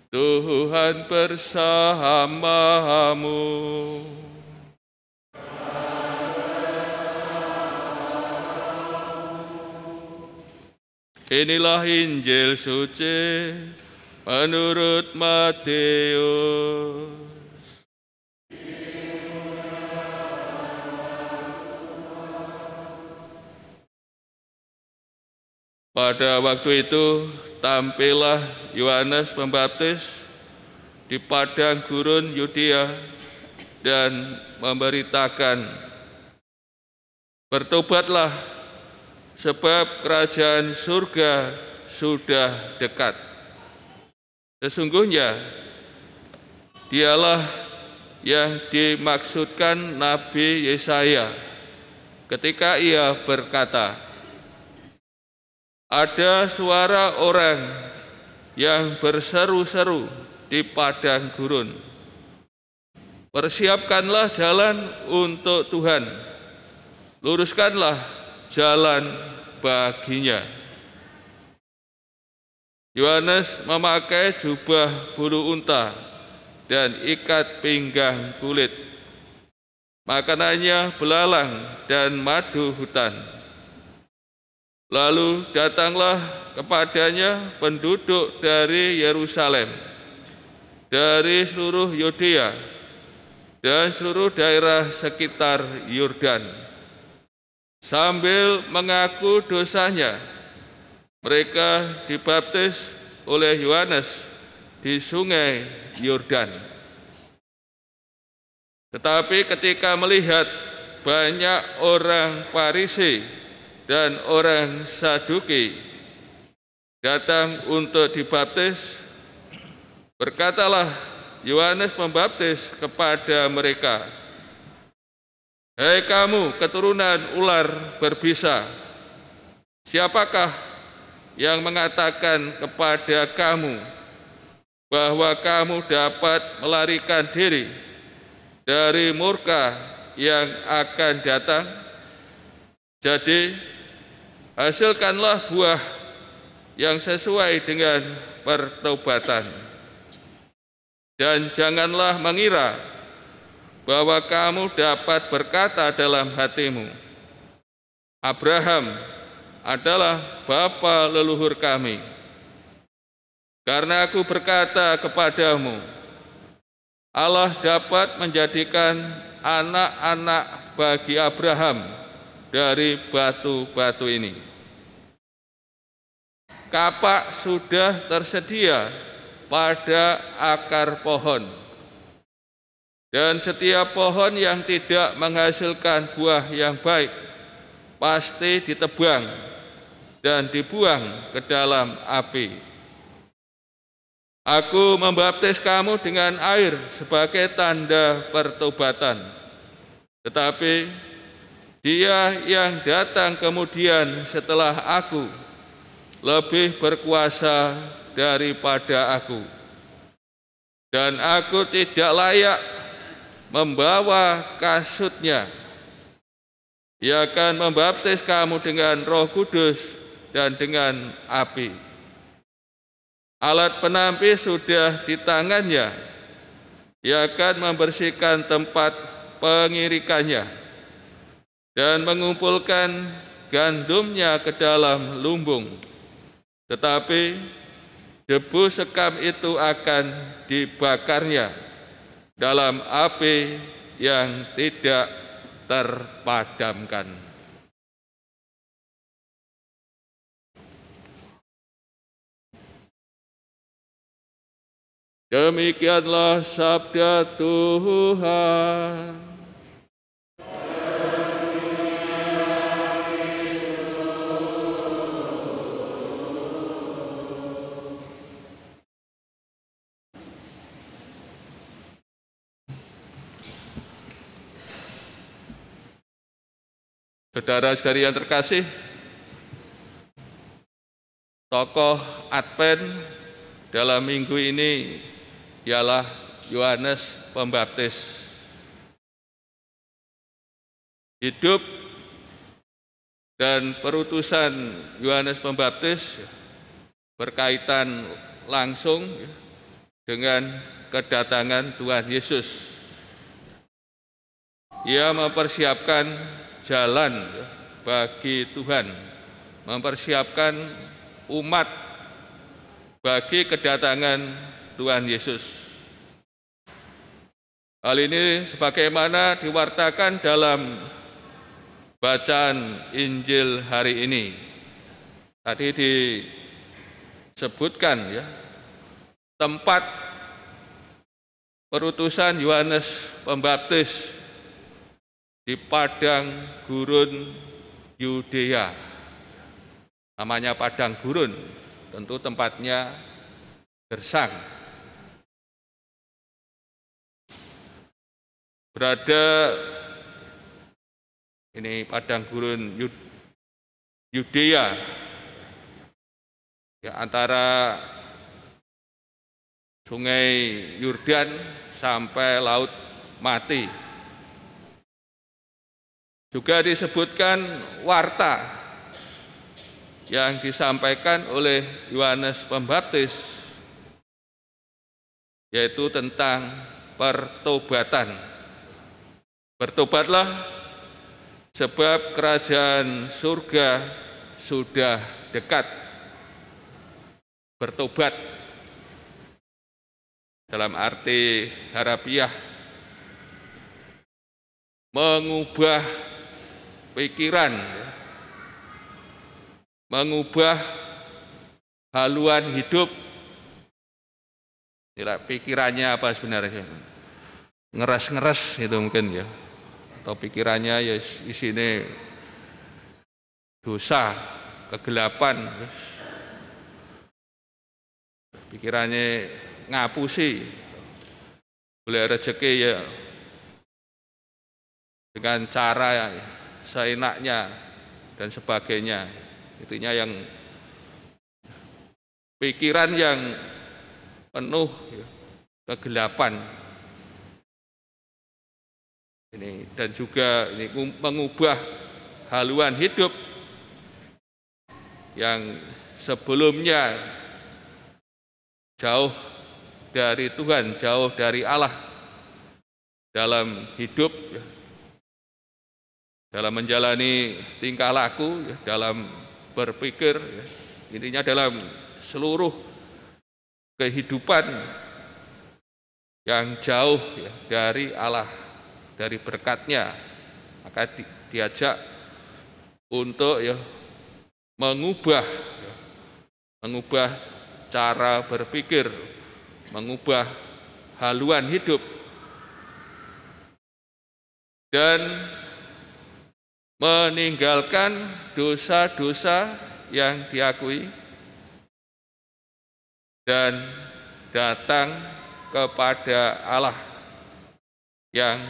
Tuhan bersamamu. Inilah Injil suci menurut Matius. Pada waktu itu tampillah Yohanes Pembaptis di padang gurun Yudea dan memberitakan, "Bertobatlah, sebab kerajaan surga sudah dekat." Sesungguhnya dialah yang dimaksudkan Nabi Yesaya ketika ia berkata, "Ada suara orang yang berseru-seru di padang gurun, persiapkanlah jalan untuk Tuhan, luruskanlah jalan baginya." Yohanes memakai jubah bulu unta dan ikat pinggang kulit. Makanannya belalang dan madu hutan. Lalu datanglah kepadanya penduduk dari Yerusalem, dari seluruh Yudea dan seluruh daerah sekitar Yordan. Sambil mengaku dosanya, mereka dibaptis oleh Yohanes di sungai Yordan. Tetapi ketika melihat banyak orang Farisi dan orang Saduki datang untuk dibaptis, berkatalah Yohanes Pembaptis kepada mereka, "Hei kamu keturunan ular berbisa, siapakah yang mengatakan kepada kamu bahwa kamu dapat melarikan diri dari murka yang akan datang? Jadi hasilkanlah buah yang sesuai dengan pertobatan. Dan janganlah mengira bahwa kamu dapat berkata dalam hatimu, Abraham adalah bapa leluhur kami. Karena aku berkata kepadamu, Allah dapat menjadikan anak-anak bagi Abraham dari batu-batu ini. Kapak sudah tersedia pada akar pohon, dan setiap pohon yang tidak menghasilkan buah yang baik pasti ditebang dan dibuang ke dalam api. Aku membaptis kamu dengan air sebagai tanda pertobatan, tetapi Dia yang datang kemudian setelah aku lebih berkuasa daripada aku, dan aku tidak layak membawa kasutnya. Ia akan membaptis kamu dengan Roh Kudus dan dengan api. Alat penampi sudah di tangannya. Ia akan membersihkan tempat pengirikannya dan mengumpulkan gandumnya ke dalam lumbung. Tetapi debu sekam itu akan dibakarnya dalam api yang tidak terpadamkan. Demikianlah sabda Tuhan. Saudara-saudari yang terkasih, tokoh Advent dalam minggu ini ialah Yohanes Pembaptis. Hidup dan perutusan Yohanes Pembaptis berkaitan langsung dengan kedatangan Tuhan Yesus. Ia mempersiapkan jalan bagi Tuhan, mempersiapkan umat bagi kedatangan Tuhan Yesus. Hal ini sebagaimana diwartakan dalam bacaan Injil hari ini. Tadi disebutkan ya, tempat perutusan Yohanes Pembaptis di padang gurun Yudea. Namanya padang gurun, tentu tempatnya gersang. Berada ini padang gurun Yudea, ya, antara Sungai Yordan sampai Laut Mati. Juga disebutkan warta yang disampaikan oleh Yohanes Pembaptis, yaitu tentang pertobatan. Bertobatlah, sebab kerajaan surga sudah dekat. Bertobat dalam arti harafiah, mengubah pikiran, mengubah haluan hidup. Pikirannya apa sebenarnya? Ngeres-ngeres itu mungkin ya. Atau pikirannya ya isinya dosa, kegelapan. Pikirannya ngapusi, boleh rezeki ya dengan cara seenaknya dan sebagainya. Intinya yang pikiran yang penuh ya, kegelapan. Ini dan juga ini mengubah haluan hidup yang sebelumnya jauh dari Tuhan, jauh dari Allah dalam hidup, ya, dalam menjalani tingkah laku, ya, dalam berpikir, ya, intinya dalam seluruh kehidupan yang jauh ya, dari Allah, dari berkat-Nya, maka diajak untuk ya, mengubah cara berpikir, mengubah haluan hidup, dan meninggalkan dosa-dosa yang diakui dan datang kepada Allah yang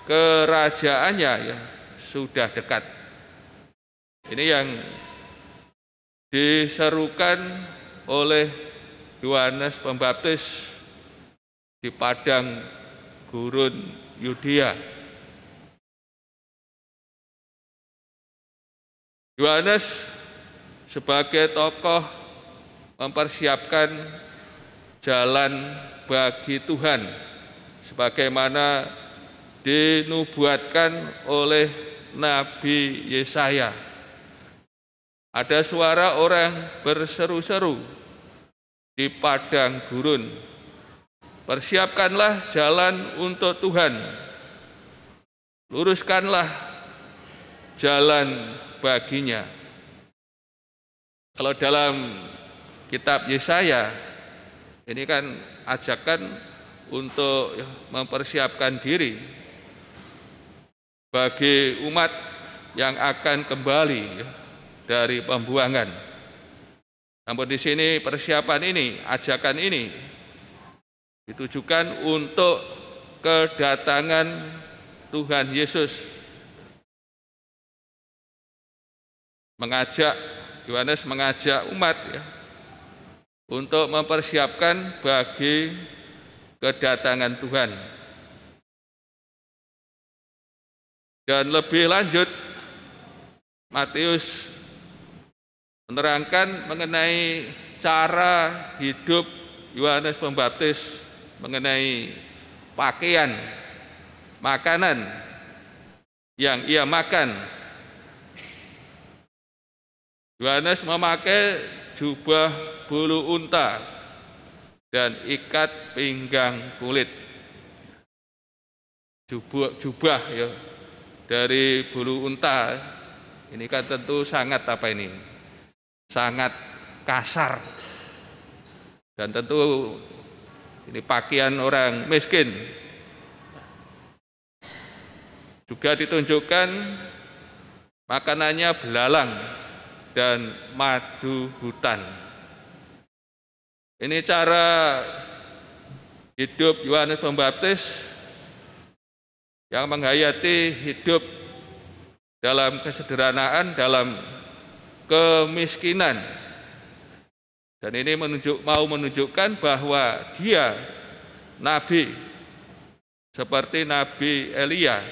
kerajaannya ya sudah dekat. Ini yang diserukan oleh Yohanes Pembaptis di padang gurun Yudea. Yohanes sebagai tokoh mempersiapkan jalan bagi Tuhan sebagaimana dinubuatkan oleh Nabi Yesaya. Ada suara orang berseru-seru di padang gurun, persiapkanlah jalan untuk Tuhan, luruskanlah jalan baginya. Kalau dalam kitab Yesaya, ini kan ajakan untuk mempersiapkan diri bagi umat yang akan kembali dari pembuangan. Namun di sini persiapan ini, ajakan ini ditujukan untuk kedatangan Tuhan Yesus. Yohanes mengajak umat ya, untuk mempersiapkan bagi kedatangan Tuhan. Dan lebih lanjut, Matius menerangkan mengenai cara hidup Yohanes Pembaptis mengenai pakaian, makanan yang ia makan. Yohanes memakai jubah bulu unta dan ikat pinggang kulit. Jubah ya dari bulu unta ini kan tentu sangat sangat kasar, dan tentu ini pakaian orang miskin. Juga ditunjukkan makanannya belalang dan madu hutan. Ini cara hidup Yohanes Pembaptis yang menghayati hidup dalam kesederhanaan, dalam kemiskinan. Dan ini mau menunjukkan bahwa dia nabi seperti Nabi Elia.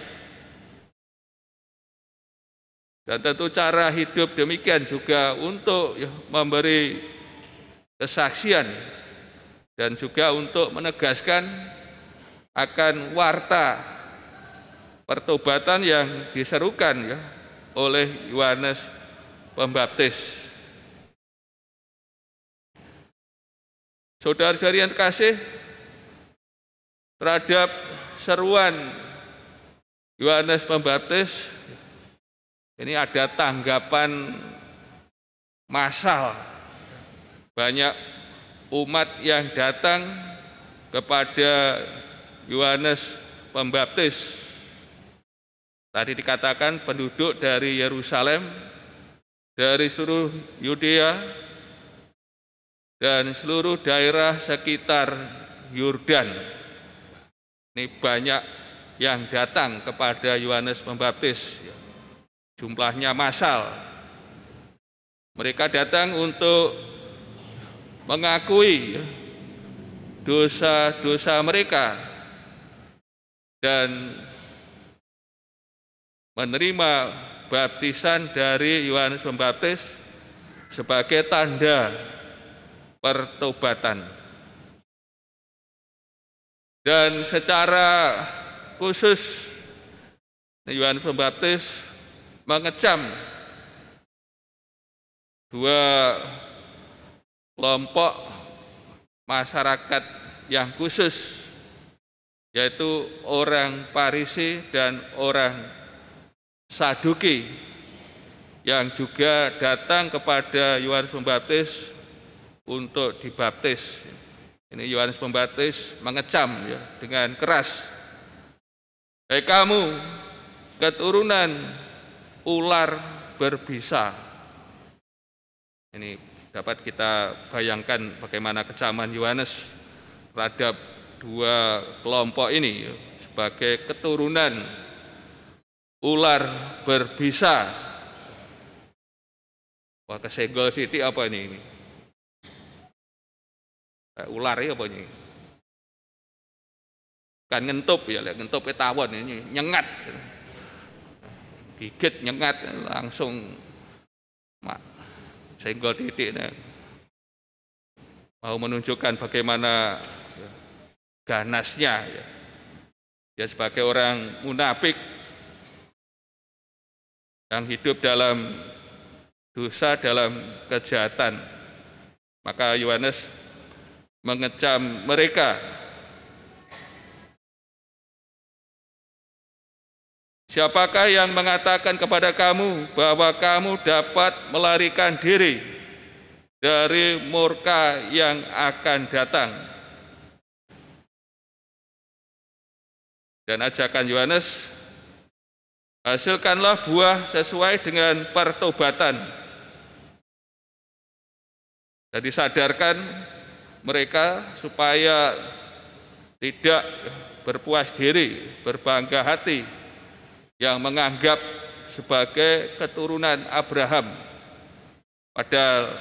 Dan tentu cara hidup demikian juga untuk memberi kesaksian dan juga untuk menegaskan akan warta pertobatan yang diserukan oleh Yohanes Pembaptis. Saudara-saudari yang terkasih, terhadap seruan Yohanes Pembaptis ini ada tanggapan massal. Banyak umat yang datang kepada Yohanes Pembaptis. Tadi dikatakan penduduk dari Yerusalem, dari seluruh Yudea, dan seluruh daerah sekitar Yordan. Ini banyak yang datang kepada Yohanes Pembaptis. Jumlahnya massal. Mereka datang untuk mengakui dosa-dosa mereka dan menerima baptisan dari Yohanes Pembaptis sebagai tanda pertobatan. Dan secara khusus Yohanes Pembaptis mengecam dua kelompok masyarakat yang khusus, yaitu orang Farisi dan orang Saduki, yang juga datang kepada Yohanes Pembaptis untuk dibaptis. Ini Yohanes Pembaptis mengecam dengan keras, "Hai kamu keturunan ular berbisa." Ini dapat kita bayangkan bagaimana kecaman Yohanes terhadap dua kelompok ini sebagai keturunan ular berbisa. Wah, kesenggol sithik apa ini? Ular ya apa ini? Kan ngentup ya, ngentup tawon ini nyengat. Gigit nyengat langsung senggol titik. Mau menunjukkan bagaimana ganasnya ya sebagai orang munafik yang hidup dalam dosa, dalam kejahatan. Maka Yohanes mengecam mereka. Siapakah yang mengatakan kepada kamu bahwa kamu dapat melarikan diri dari murka yang akan datang? Dan ajakan Yohanes, hasilkanlah buah sesuai dengan pertobatan. Jadi sadarkan mereka supaya tidak berpuas diri, berbangga hati, yang menganggap sebagai keturunan Abraham. Padahal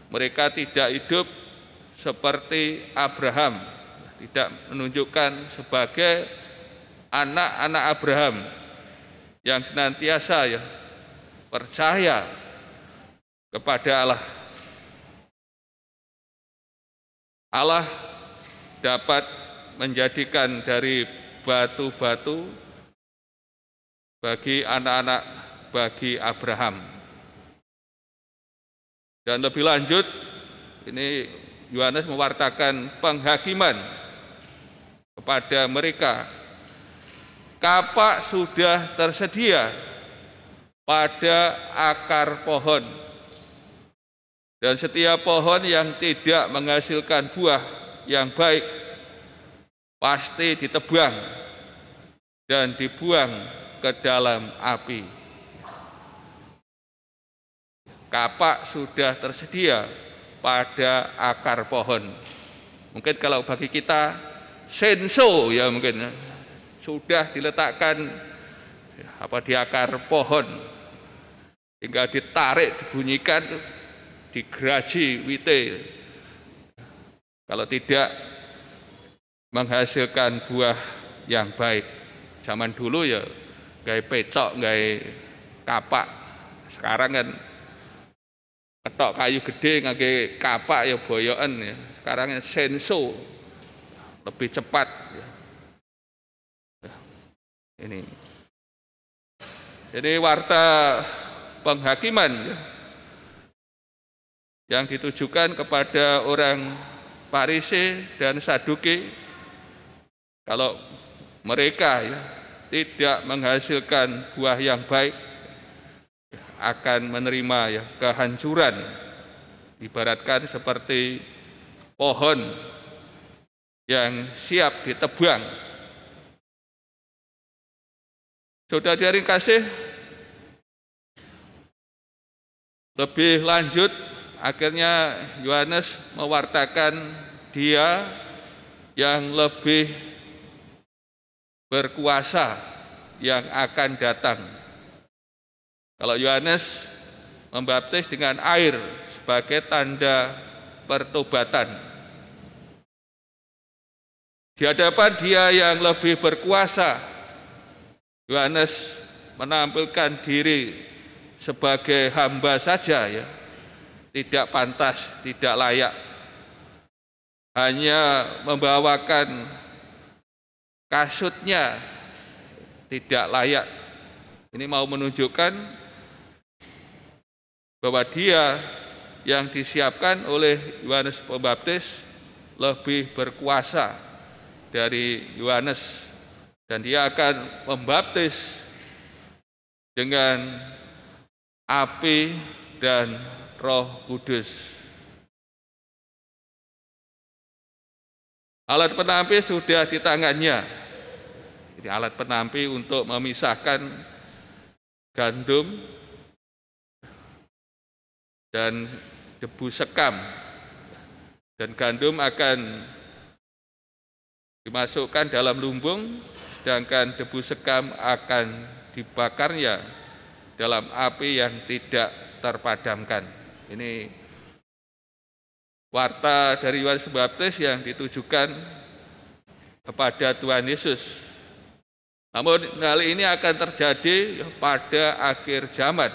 mereka tidak hidup seperti Abraham, tidak menunjukkan sebagai anak-anak Abraham yang senantiasa percaya kepada Allah dapat menjadikan dari batu-batu bagi anak-anak bagi Abraham. Dan lebih lanjut, ini Yohanes mewartakan penghakiman kepada mereka. Kapak sudah tersedia pada akar pohon, dan setiap pohon yang tidak menghasilkan buah yang baik pasti ditebang dan dibuang ke dalam api. Kapak sudah tersedia pada akar pohon. Mungkin kalau bagi kita senso ya mungkin sudah diletakkan di akar pohon, hingga ditarik, dibunyikan, digeraji wite. Kalau tidak menghasilkan buah yang baik. Zaman dulu ya gawe pecok, gawe kapak. Sekarang kan ketok kayu gede ngangge kapak ya boyoken ya. Sekarang senso lebih cepat ya. Ini. Jadi warta penghakiman ya, yang ditujukan kepada orang Farisi dan Saduki, kalau mereka ya tidak menghasilkan buah yang baik akan menerima ya kehancuran, ibaratkan seperti pohon yang siap ditebang. Saudara-saudari kasih, lebih lanjut akhirnya Yohanes mewartakan Dia yang lebih berkuasa yang akan datang. Kalau Yohanes membaptis dengan air sebagai tanda pertobatan, di hadapan Dia yang lebih berkuasa, Yohanes menampilkan diri sebagai hamba saja ya, tidak pantas, tidak layak, hanya membawakan kasutnya, tidak layak. Ini mau menunjukkan bahwa Dia yang disiapkan oleh Yohanes Pembaptis lebih berkuasa dari Yohanes, dan Dia akan membaptis dengan api dan Roh Kudus. Alat penampi sudah di tangannya. Ini alat penampi untuk memisahkan gandum dan debu sekam. Dan gandum akan dimasukkan dalam lumbung, sedangkan debu sekam akan dibakarnya dalam api yang tidak terpadamkan. Ini warta dari Yohanes Pembaptis yang ditujukan kepada Tuhan Yesus. Namun hal ini akan terjadi pada akhir zaman.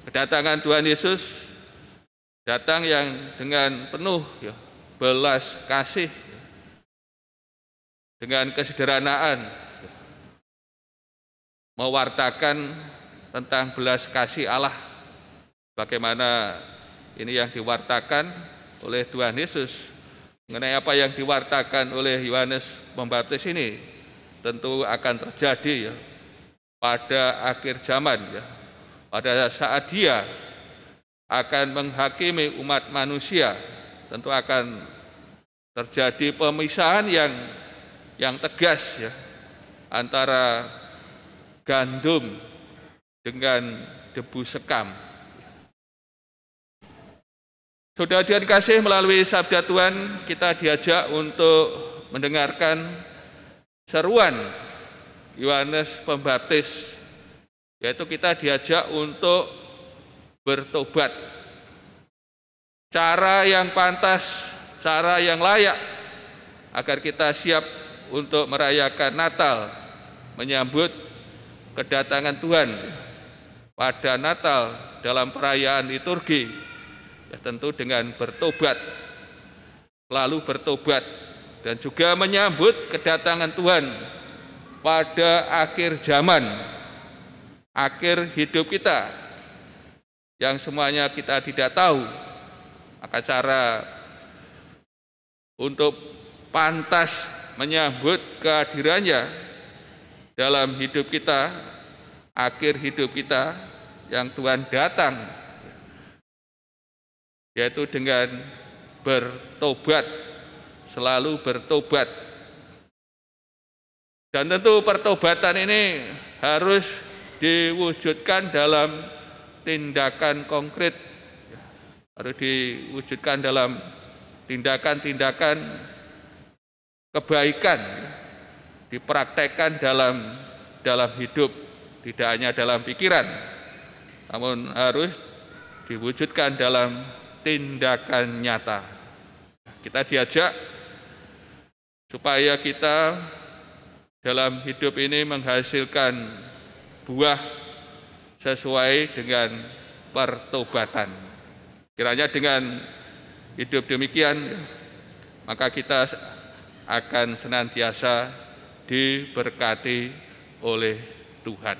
Kedatangan Tuhan Yesus datang yang dengan penuh belas kasih, dengan kesederhanaan, mewartakan tentang belas kasih Allah. Bagaimana ini yang diwartakan oleh Tuhan Yesus, mengenai apa yang diwartakan oleh Yohanes Pembaptis ini tentu akan terjadi ya, pada akhir zaman ya, pada saat Dia akan menghakimi umat manusia. Tentu akan terjadi pemisahan yang tegas ya, antara gandum dengan debu sekam. Saudara-saudari kasih, melalui sabda Tuhan kita diajak untuk mendengarkan seruan Yohanes Pembaptis, yaitu kita diajak untuk bertobat. Cara yang pantas, cara yang layak agar kita siap untuk merayakan Natal, menyambut kedatangan Tuhan pada Natal dalam perayaan liturgi, ya tentu dengan bertobat lalu bertobat dan juga menyambut kedatangan Tuhan pada akhir zaman, akhir hidup kita yang semuanya kita tidak tahu. Maka cara untuk pantas menyambut kehadirannya dalam hidup kita, akhir hidup kita yang Tuhan datang, yaitu dengan bertobat, selalu bertobat. Dan tentu pertobatan ini harus diwujudkan dalam tindakan konkret, harus diwujudkan dalam tindakan-tindakan kebaikan, dipraktekkan dalam hidup, tidak hanya dalam pikiran, namun harus diwujudkan dalam tindakan nyata. Kita diajak supaya kita dalam hidup ini menghasilkan buah sesuai dengan pertobatan. Kiranya dengan hidup demikian, maka kita akan senantiasa diberkati oleh Tuhan.